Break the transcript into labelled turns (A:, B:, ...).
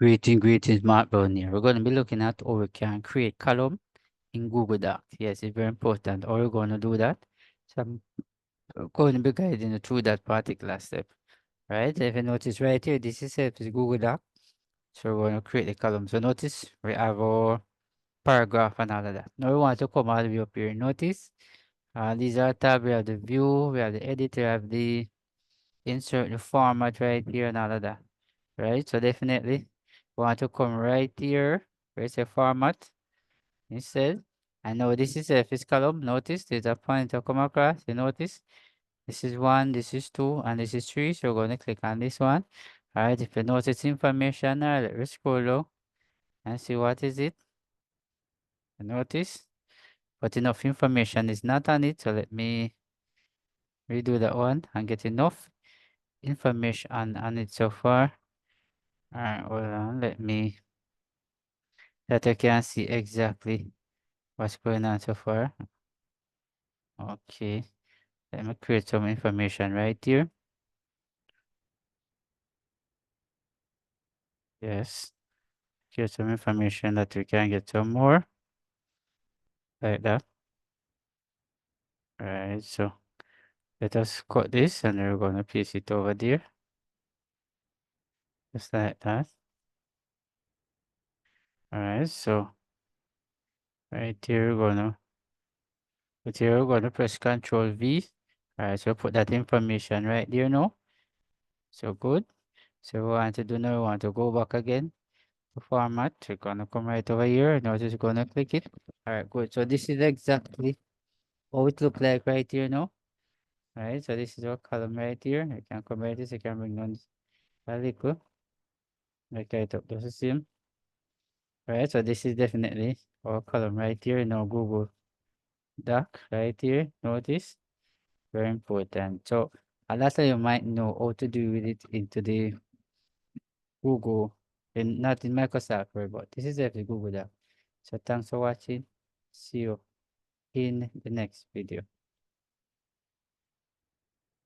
A: Greetings, Mark Brown here. We're going to be looking at how we can create column in Google Docs. Yes, it's very important. How we're going to do that. So I'm going to be guiding you through that particular step. Right? If you notice right here, this is Google Doc. So we're going to create the column. So notice we have our paragraph and all of that. Now we want to come all the way up here. Notice these are tabs. We have the view, we have the editor, we have the insert, the format right here and all of that. Right? So definitely want to come right here. Where's the format? Instead, I know this is a fifth column. Notice there's a pointer come across. You notice this is 1, this is 2, and this is 3. So we're going to click on this one. All right. If you notice information, let's scroll down and see what is it. You notice, but enough information is not on it. So let me redo that one and get enough information on it so far. All right. Hold on. Let me that I can see exactly what's going on so far. Okay. Let me create some information right here. Yes. Get some information that we can get some more. Like that. Alright, so let us cut this and we're gonna place it over there. Just like that. Alright, so right here we're gonna press Ctrl V. Alright, so put that information right there now. So good. So we want to do now, we want to go back again to format. We're gonna come right over here. Now just gonna click it. Alright, good. So this is exactly how it look like right here now. Alright, so this is our column right here. I can come right this, I can bring down a little. Like I took the same. Alright, so this is definitely our column right here in our Google Doc right here. Notice, very important. So a lot of you might know how to do with it into the Google, and not in Microsoft Word, but this is the Google Doc. So thanks for watching. See you in the next video.